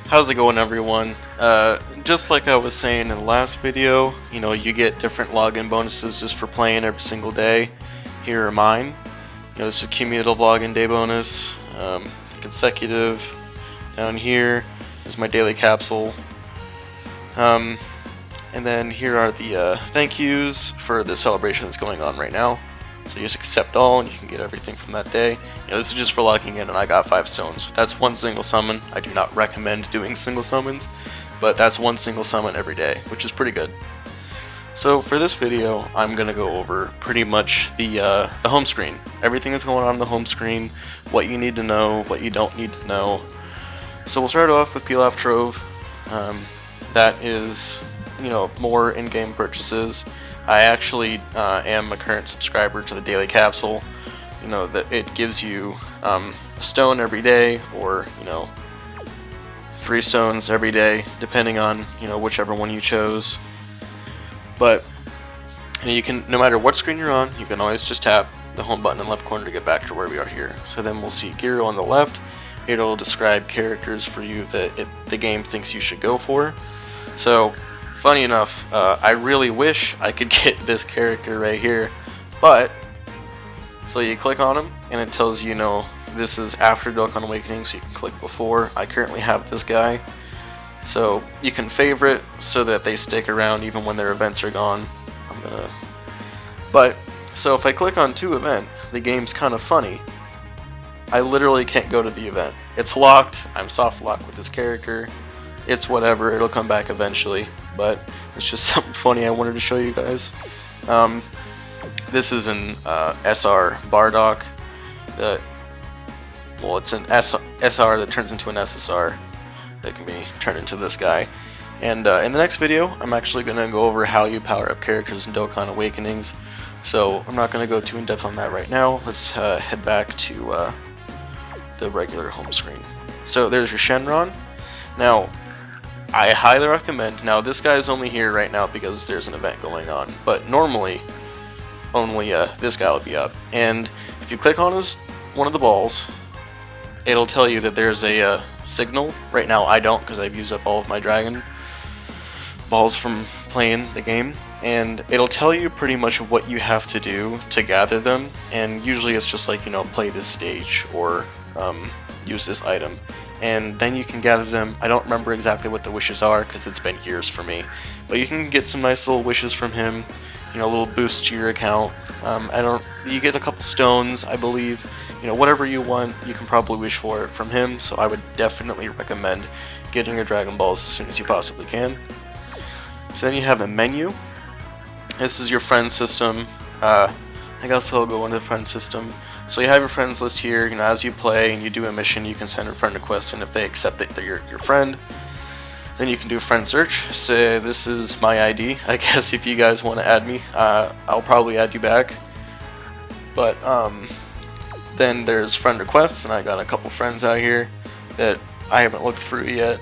How's it going, everyone? Just like I was saying in the last video, you get different login bonuses just for playing every single day. Here are mine. This is cumulative login day bonus, consecutive. Down here is my daily capsule. And then here are the thank yous for the celebration that's going on right now. So you just accept all and you can get everything from that day. This is just for locking in, and I got 5 stones. That's one single summon. I do not recommend doing single summons, but that's one single summon every day, which is pretty good. So for this video, I'm going to go over pretty much the home screen. Everything that's going on in the home screen, what you need to know, what you don't need to know. So we'll start off with Pilaf Trove. That is, more in-game purchases. I actually am a current subscriber to the daily capsule. That it gives you a stone every day, or 3 stones every day, depending on whichever one you chose. But you can, no matter what screen you're on, you can always just tap the home button in the left corner to get back to where we are here. So then we'll see Giro on the left. It'll describe characters for you that the game thinks you should go for. So funny enough, I really wish I could get this character right here, but so you click on him and it tells you, this is after Dokkan Awakening, so you can click before. I currently have this guy, so you can favorite so that they stick around even when their events are gone. So if I click on to event, the game's kind of funny. I literally can't go to the event. It's locked. I'm soft locked with this character. It's whatever, it'll come back eventually, but it's just something funny I wanted to show you guys. This is an SR Bardock. It's an SR that turns into an SSR that can be turned into this guy. And in the next video, I'm actually going to go over how you power up characters in Dokkan Awakenings. So I'm not going to go too in depth on that right now. Let's head back to the regular home screen. So there's your Shenron. Now, I highly recommend, now this guy is only here right now because there's an event going on, but normally only this guy will be up. And if you click on one of the balls, it'll tell you that there's a signal. Right now I don't, because I've used up all of my dragon balls from playing the game, and it'll tell you pretty much what you have to do to gather them, and usually it's just like, play this stage or use this item, and then you can gather them. I don't remember exactly what the wishes are because it's been years for me, but you can get some nice little wishes from him, a little boost to your account. You get a couple stones, I believe. Whatever you want, you can probably wish for it from him, so I would definitely recommend getting your Dragon Balls as soon as you possibly can. So then you have a menu. This is your friend system. I guess I'll go into the friend system. So you have your friends list here. As you play and you do a mission, you can send a friend request, and if they accept it, they're your friend. Then you can do friend search. Say this is my ID. I guess if you guys want to add me, I'll probably add you back. But then there's friend requests, and I got a couple friends out here that I haven't looked through yet.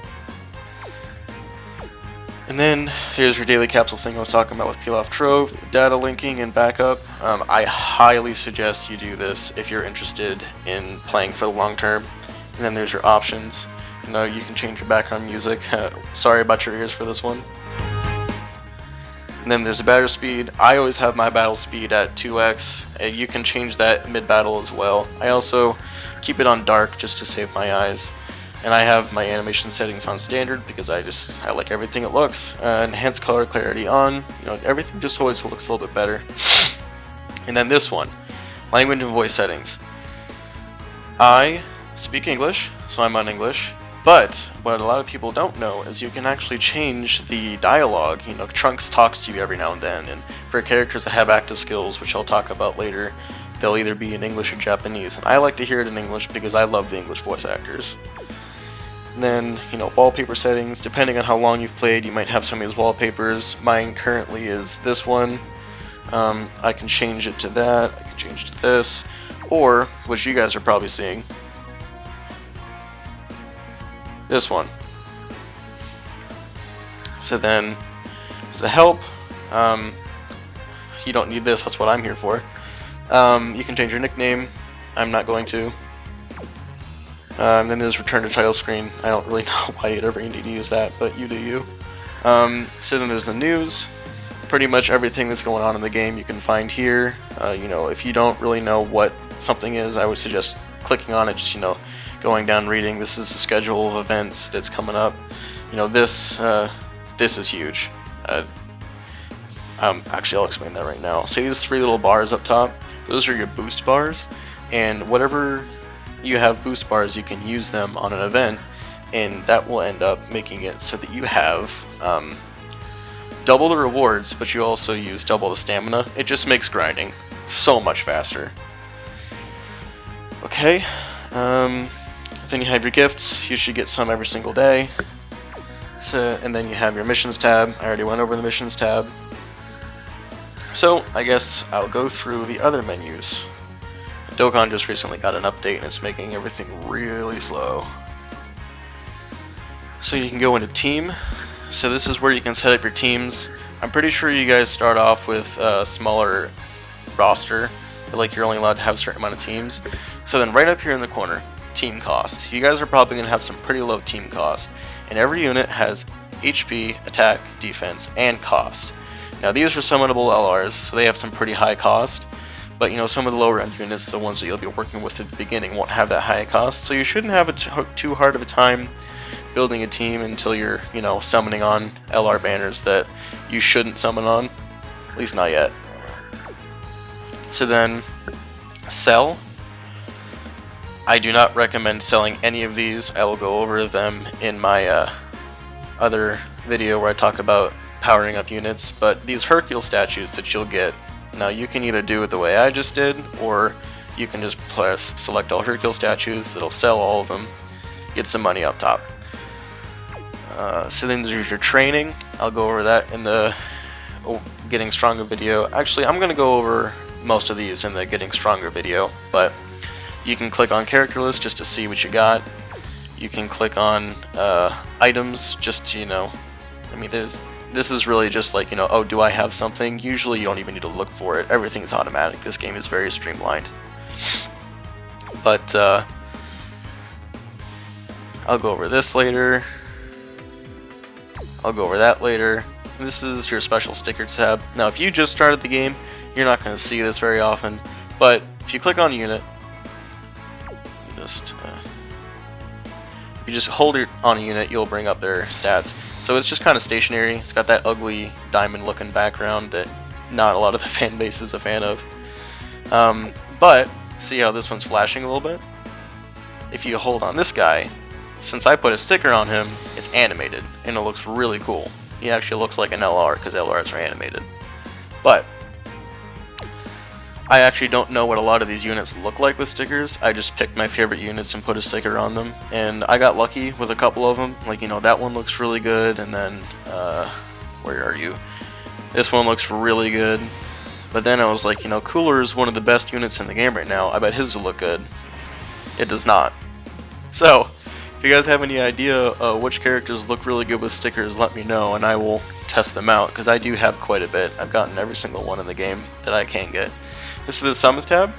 And then there's your daily capsule thing I was talking about with Pilaf Trove, data linking and backup. I highly suggest you do this if you're interested in playing for the long term. And then there's your options. You can change your background music. Sorry about your ears for this one. And then there's a battle speed. I always have my battle speed at 2x. You can change that mid-battle as well. I also keep it on dark just to save my eyes. And I have my animation settings on standard because I like everything it looks. Enhanced color clarity on. Everything just always looks a little bit better. And then this one, language and voice settings. I speak English, so I'm on English. But what a lot of people don't know is you can actually change the dialogue. Trunks talks to you every now and then, and for characters that have active skills, which I'll talk about later, they'll either be in English or Japanese. And I like to hear it in English because I love the English voice actors. And then, wallpaper settings. Depending on how long you've played, you might have some of these wallpapers. Mine currently is this one. I can change it to that. I can change it to this. Or, which you guys are probably seeing, this one. So then, there's the help. You don't need this, that's what I'm here for. You can change your nickname. I'm not going to. And then there's return to title screen. I don't really know why you'd ever need to use that, but you do you. So then there's the news. Pretty much everything that's going on in the game you can find here. You know, if you don't really know what something is, I would suggest clicking on it, just, you know, going down reading. This is the schedule of events that's coming up. You know, this is huge. Actually, I'll explain that right now. So these 3 little bars up top, those are your boost bars, and whatever you have boost bars, you can use them on an event, and that will end up making it so that you have double the rewards, but you also use double the stamina. It just makes grinding so much faster. Okay, then you have your gifts. You should get some every single day. So, and then you have your missions tab. I already went over the missions tab. So I guess I'll go through the other menus. Dokkan just recently got an update and it's making everything really slow. So you can go into team. So this is where you can set up your teams. I'm pretty sure you guys start off with a smaller roster, but like you're only allowed to have a certain amount of teams. So then right up here in the corner, team cost. You guys are probably going to have some pretty low team cost, and every unit has HP, attack, defense, and cost. Now these are summonable LRs, so they have some pretty high cost, but you know, some of the lower end units, the ones that you'll be working with at the beginning, won't have that high cost, so you shouldn't have too hard of a time building a team until you're, you know, summoning on LR banners that you shouldn't summon on, at least not yet. So then, sell. I do not recommend selling any of these. I will go over them in my other video where I talk about powering up units, but these Hercule statues that you'll get, now you can either do it the way I just did, or you can just press select all Hercule statues. It'll sell all of them, get some money up top. So then there's your training. I'll go over that in the Getting Stronger video. Actually, I'm going to go over most of these in the Getting Stronger video, but you can click on character list just to see what you got. You can click on items just to, you know, I mean, this is really just like, you know, oh, do I have something? Usually you don't even need to look for it. Everything's automatic. This game is very streamlined. But I'll go over this later. I'll go over that later. This is your special sticker tab. Now, if you just started the game, you're not going to see this very often, but if you click on a unit, if you just hold it on a unit, you'll bring up their stats. So it's just kind of stationary. It's got that ugly diamond looking background that not a lot of the fan base is a fan of. But see how this one's flashing a little bit? If you hold on this guy, since I put a sticker on him, it's animated, and it looks really cool. He actually looks like an LR, because LRs are animated. But I actually don't know what a lot of these units look like with stickers. I just picked my favorite units and put a sticker on them, and I got lucky with a couple of them. Like, you know, that one looks really good, and then, where are you? This one looks really good. But then I was like, you know, Cooler is one of the best units in the game right now. I bet his will look good. It does not. So, if you guys have any idea which characters look really good with stickers, let me know, and I will test them out, because I do have quite a bit. I've gotten every single one in the game that I can get. This is the summons tab.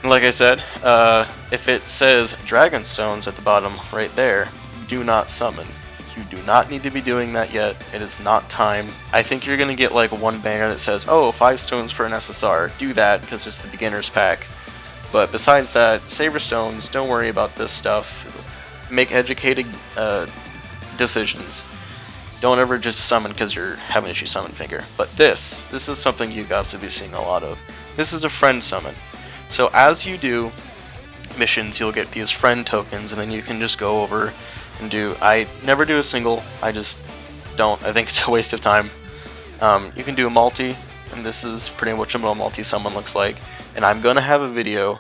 Like I said, if it says Dragon Stones at the bottom right there, do not summon. You do not need to be doing that yet. It is not time. I think you're going to get like one banner that says, oh, 5 stones for an SSR. Do that because it's the beginner's pack. But besides that, Saver Stones, don't worry about this stuff. Make educated decisions. Don't ever just summon because you're having issue summon finger. But this is something you guys will be seeing a lot of. This is a friend summon. So as you do missions, you'll get these friend tokens, and then you can just go over and do. I never do a single. I just don't. I think it's a waste of time. You can do a multi, and this is pretty much what a multi summon looks like. And I'm gonna have a video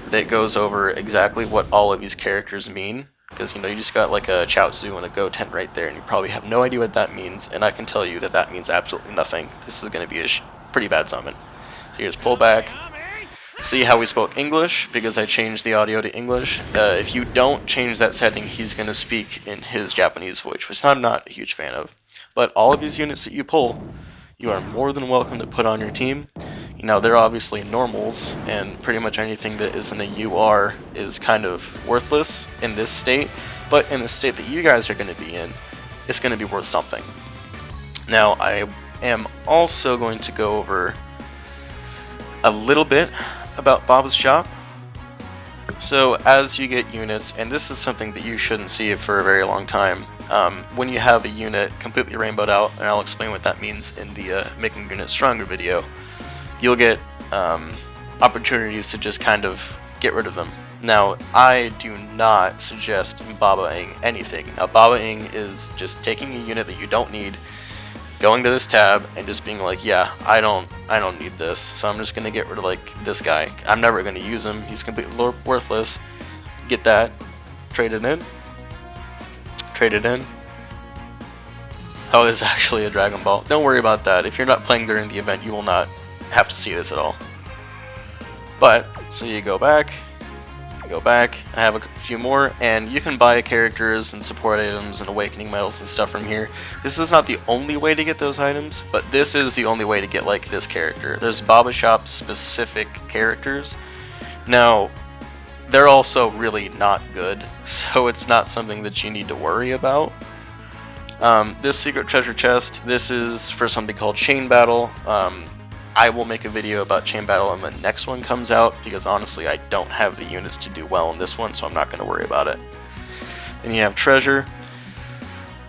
that goes over exactly what all of these characters mean. Because, you know, you just got like a Chaozu and a Goten right there, and you probably have no idea what that means, and I can tell you that that means absolutely nothing. This is going to be a pretty bad summon. So here's pull back. See how we spoke English, because I changed the audio to English. If you don't change that setting, he's going to speak in his Japanese voice, which I'm not a huge fan of. But all of these units that you pull, you are more than welcome to put on your team. You know, they're obviously normals, and pretty much anything that isn't a UR is kind of worthless in this state, but in the state that you guys are going to be in, it's going to be worth something. Now, I am also going to go over a little bit about Bob's Shop. So as you get units, and this is something that you shouldn't see for a very long time, when you have a unit completely rainbowed out, and I'll explain what that means in the Making Units Stronger video, you'll get opportunities to just kind of get rid of them. Now, I do not suggest Baba-ing anything. Now, Baba-ing is just taking a unit that you don't need, going to this tab and just being like, yeah, I don't need this, so I'm just gonna get rid of like this guy. I'm never gonna use him. He's completely worthless. Get that, trade it in. Oh, there's actually a Dragon Ball. Don't worry about that. If you're not playing during the event, you will not have to see this at all. But so you go back. I have a few more, and you can buy characters and support items and awakening medals and stuff from here. This is not the only way to get those items, but this is the only way to get like this character. There's Baba Shop specific characters. Now, they're also really not good, so it's not something that you need to worry about. This secret treasure chest, this is for something called Chain Battle. I will make a video about Chain Battle when the next one comes out, because honestly I don't have the units to do well in this one, so I'm not going to worry about it. Then you have Treasure.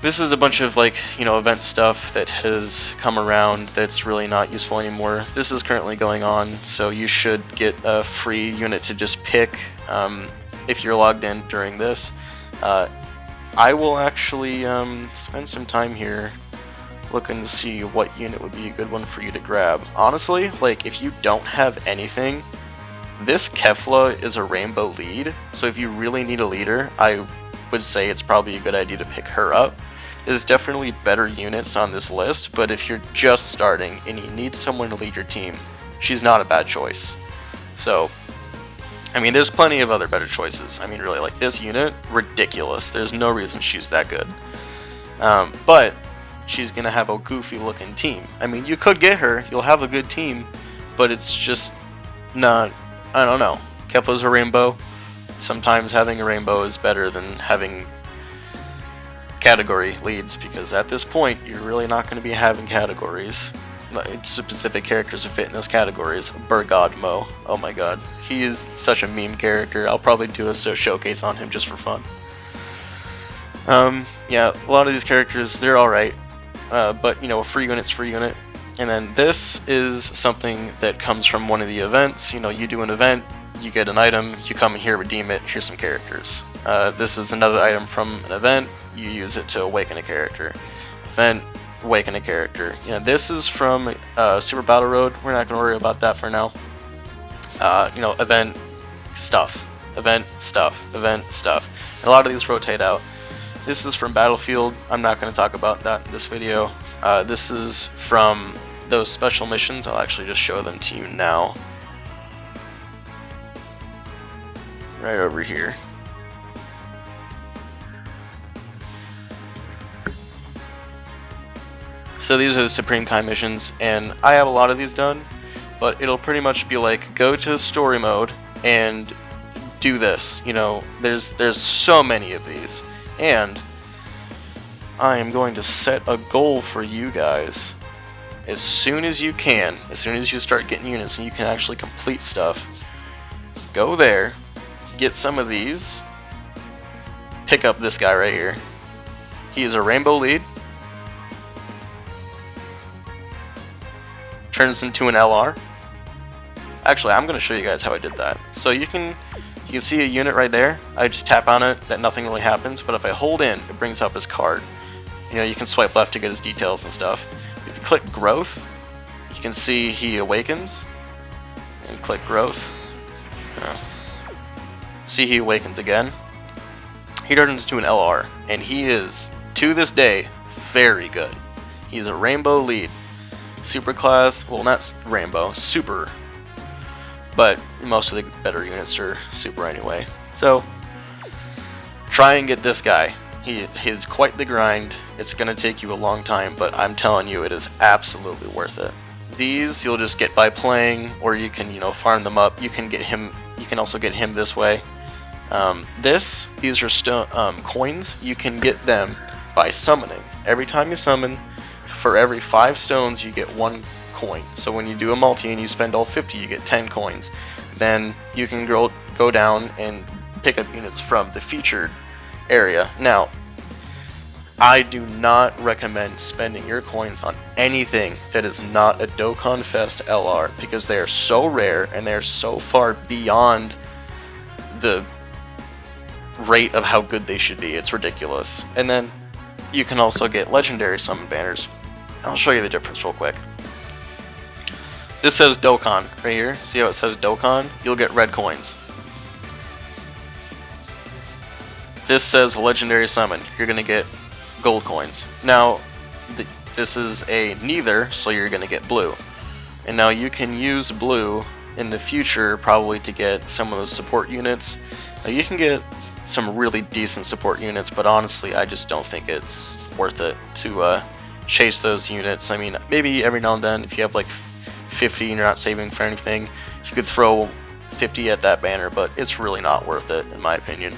This is a bunch of like, you know, event stuff that has come around that's really not useful anymore. This is currently going on, so you should get a free unit to just pick if you're logged in during this. I will actually spend some time here looking to see what unit would be a good one for you to grab. Honestly, like if you don't have anything, this Kefla is a rainbow lead, so if you really need a leader, I would say it's probably a good idea to pick her up. There's definitely better units on this list, but if you're just starting and you need someone to lead your team, she's not a bad choice. So, I mean, there's plenty of other better choices. I mean, really, like this unit, ridiculous. There's no reason she's that good. But she's gonna have a goofy looking team. I mean, you could get her, you'll have a good team, but it's just not, I don't know. Kefla's a rainbow. Sometimes having a rainbow is better than having category leads, because at this point you're really not going to be having categories. Specific characters that fit in those categories. Bergodmo, oh my god, he is such a meme character. I'll probably do a showcase on him just for fun. Yeah, a lot of these characters, they're alright. But, you know, a free unit's free unit. And then this is something that comes from one of the events. You know, you do an event, you get an item, you come in here, redeem it, here's some characters. This is another item from an event, you use it to awaken a character. Event, awaken a character. You know, this is from Super Battle Road, we're not going to worry about that for now. You know, event, stuff. Event, stuff. Event, stuff. And a lot of these rotate out. This is from Battlefield. I'm not going to talk about that in this video. This is from those special missions. I'll actually just show them to you now. Right over here. So these are the Supreme Kai missions, and I have a lot of these done, but it'll pretty much be like, go to story mode and do this. You know, there's so many of these. And I am going to set a goal for you guys. As soon as you can, as soon as you start getting units and you can actually complete stuff, go there, get some of these, pick up this guy right here. He is a rainbow lead. Turns into an LR. Actually, I'm going to show you guys how I did that. So you can see a unit right there. I just tap on it, that nothing really happens, but if I hold in, it brings up his card. You know, you can swipe left to get his details and stuff. If you click growth, you can see he awakens. And click growth. See, he awakens again. He turns into an LR, and he is, to this day, very good. He's a rainbow lead. Super class, well, not rainbow, super. But most of the better units are super anyway. So, try and get this guy. He's quite the grind. It's going to take you a long time, but I'm telling you, it is absolutely worth it. these you'll just get by playing, or you can, you know, farm them up. You can get him. You can also get him this way. These are coins. You can get them by summoning. Every time you summon, for every 5 stones, you get 1 coin. So when you do a multi and you spend all 50, you get 10 coins. Then you can go down and pick up units from the featured area. Now, I do not recommend spending your coins on anything that is not a Dokkan Fest LR, because they are so rare and they're so far beyond the rate of how good they should be. It's ridiculous. And then you can also get legendary summon banners. I'll show you the difference real quick. This says Dokkan right here. See how it says Dokkan? You'll get red coins. This says legendary summon. You're gonna get gold coins. Now, this is a neither, so you're gonna get blue. And now you can use blue in the future probably to get some of those support units. Now you can get some really decent support units, but honestly I just don't think it's worth it to chase those units. I mean, maybe every now and then if you have like 50 and you're not saving for anything, you could throw 50 at that banner, but it's really not worth it in my opinion.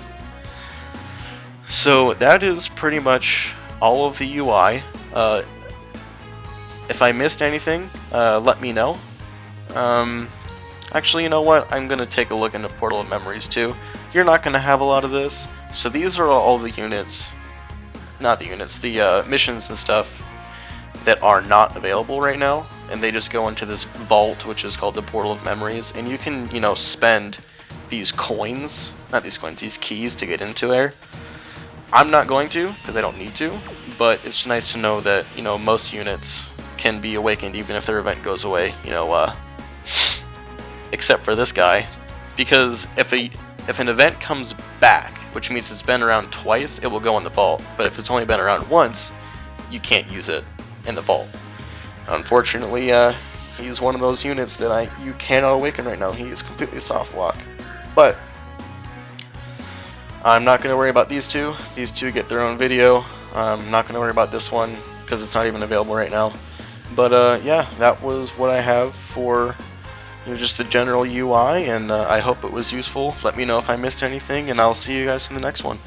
So that is pretty much all of the UI. If I missed anything, let me know. Actually, you know what? I'm going to take a look into Portal of Memories too. You're not going to have a lot of this. So these are all the units, not the units, the missions and stuff that are not available right now. And they just go into this vault, which is called the Portal of Memories. And you can, you know, spend these coins, not these coins, these keys to get into there. I'm not going to, because I don't need to. But it's nice to know that, you know, most units can be awakened even if their event goes away, you know, except for this guy, because if an event comes back, which means it's been around twice, it will go in the vault. But if it's only been around once, you can't use it in the vault. Unfortunately, he's one of those units that you cannot awaken right now. He is completely soft lock. But I'm not going to worry about these two. These two get their own video. I'm not going to worry about this one because it's not even available right now. But yeah, that was what I have for, you know, just the general UI, and I hope it was useful. Let me know if I missed anything, and I'll see you guys in the next one.